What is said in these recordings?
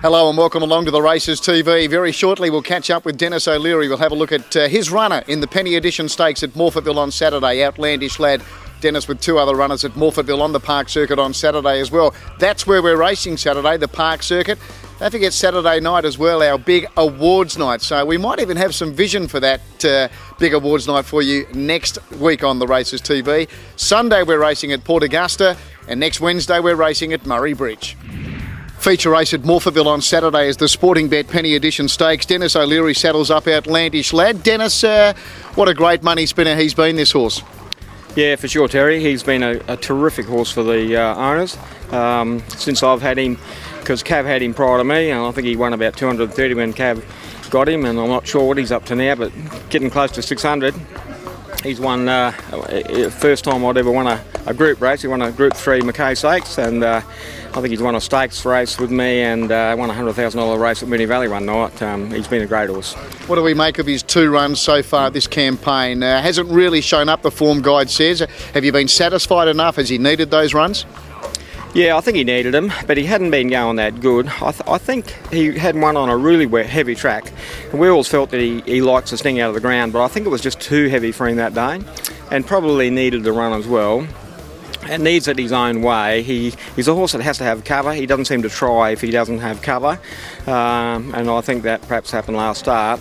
Hello and welcome along to the Races TV. Very shortly we'll catch up with Dennis O'Leary. We'll have a look at his runner in the Penny Edition Stakes at Morphettville on Saturday, Outlandish Lad. Dennis with two other runners at Morphettville on the Park Circuit on Saturday as well. That's where we're racing Saturday, the Park Circuit. Don't forget Saturday night as well, our big awards night. So we might even have some vision for that big awards night for you next week on the Races TV. Sunday we're racing at Port Augusta and next Wednesday we're racing at Murray Bridge. Feature race at Morphettville on Saturday is the Sportingbet Penny Edition Stakes. Dennis O'Leary saddles up Outlandish Lad. Dennis, what a great money spinner he's been, this horse. Yeah, for sure, Terry. He's been a terrific horse for the owners since I've had him, because Cav had him prior to me, and I think he won about 230 when Cav got him, and I'm not sure what he's up to now, but getting close to 600. He's won, first time I'd ever won a group race. He won a Group 3 Mackay Stakes, and I think he's won a stakes race with me and won a $100,000 race at Moonee Valley one night. He's been a great horse. What do we make of his two runs so far this campaign? Hasn't really shown up, the form guide says. Have you been satisfied enough? Has he needed those runs? Yeah, I think he needed them, but he hadn't been going that good. I think he had one on a really heavy track. We always felt that he likes to sting out of the ground, but I think it was just too heavy for him that day, and probably needed the run as well. And needs it his own way. He's a horse that has to have cover. He doesn't seem to try if he doesn't have cover, and I think that perhaps happened last start.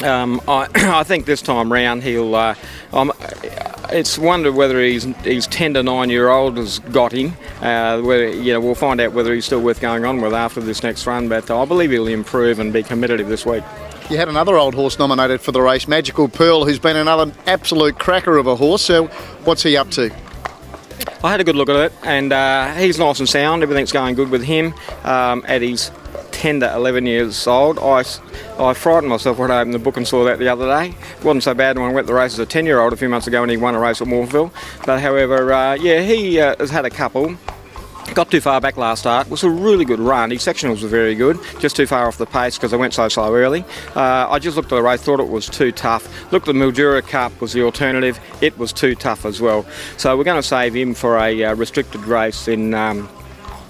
I think this time round he'll. It's wonder whether his 10 to 9 year old has got him. We'll find out whether he's still worth going on with after this next run. But I believe he'll improve and be competitive this week. You had another old horse nominated for the race, Magical Pearl, who's been another absolute cracker of a horse. So what's he up to? I had a good look at it, and he's nice and sound. Everything's going good with him. At his 10 to 11 years old, I frightened myself when I opened the book and saw that the other day. It wasn't so bad when I went to the race as a 10-year-old a few months ago when he won a race at Morphettville. But however, he has had a couple. Got too far back last start. It was a really good run. His sectionals were very good. Just too far off the pace because I went so slow early. I just looked at the race, thought it was too tough. Looked at the Mildura Cup was the alternative. It was too tough as well. So we're going to save him for a restricted race in a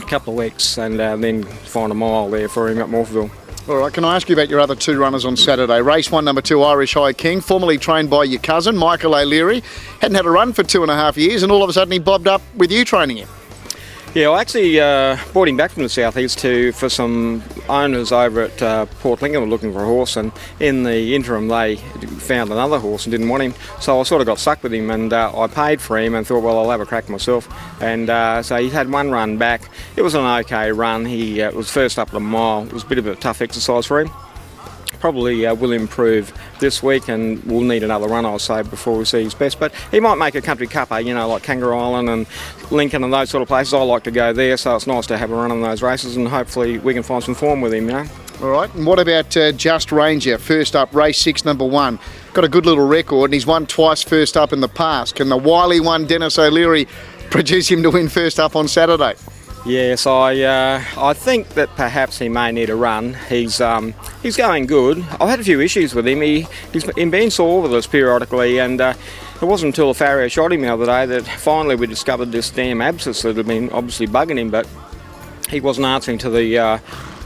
couple of weeks, and then find a mile there for him at Morphettville. All right, can I ask you about your other two runners on Saturday? Race 1, number 2, Irish High King, formerly trained by your cousin, Michael O'Leary. Hadn't had a run for 2.5 years, and all of a sudden he bobbed up with you training him. Yeah, I actually brought him back from the southeast for some owners over at Port Lincoln looking for a horse, and in the interim they found another horse and didn't want him, so I sort of got stuck with him, and I paid for him and thought, well, I'll have a crack myself. And so he had one run back. It was an okay run. He was first up at a mile. It was a bit of a tough exercise for him. Probably will improve this week, and we'll need another run, I'll say, before we see his best. But he might make a country cupper, like Kangaroo Island and Lincoln and those sort of places. I like to go there, so it's nice to have a run on those races, and hopefully we can find some form with him, All right, and what about Just Ranger, first up, race 6, number 1? Got a good little record, and he's won twice first up in the past. Can the wily one, Dennis O'Leary, produce him to win first up on Saturday? Yes, I think that perhaps he may need a run. He's going good. I've had a few issues with him. He's been sore with us periodically, and it wasn't until a farrier shot him the other day that finally we discovered this damn abscess that had been obviously bugging him, but he wasn't answering to the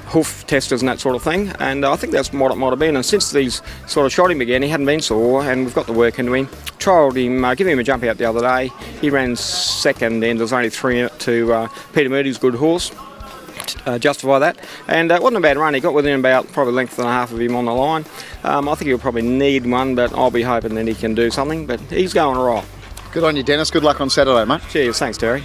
hoof testers and that sort of thing, and I think that's what it might have been. And since these sort of shot him again, he hadn't been sore, and we've got the work into him. Trialled him, give him a jump out the other day. He ran second, and there's only 3 in it to Peter Moody's good horse. Justify that, and it wasn't a bad run. He got within about probably length and a half of him on the line. I think he'll probably need one, but I'll be hoping that he can do something, but he's going all right. Good on you, Dennis. Good luck on Saturday, mate. Cheers. Thanks, Terry.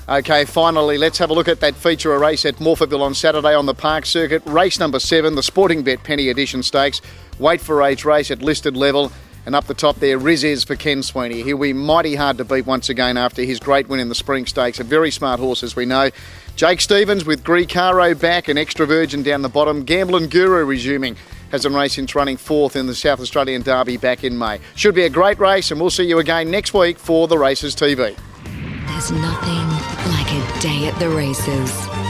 Okay, finally, let's have a look at that feature race at Morphettville on Saturday on the Park Circuit. Race number 7, the Sportingbet Penny Edition Stakes. Weight for age race at listed level. And up the top there, Riz is for Ken Sweeney. He'll be mighty hard to beat once again after his great win in the Spring Stakes. A very smart horse, as we know. Jake Stevens with Gricaro back and Extra Virgin down the bottom. Gambling Guru resuming. Hasn't raced since running 4th in the South Australian Derby back in May. Should be a great race, and we'll see you again next week for the Races TV. There's nothing like a day at the races.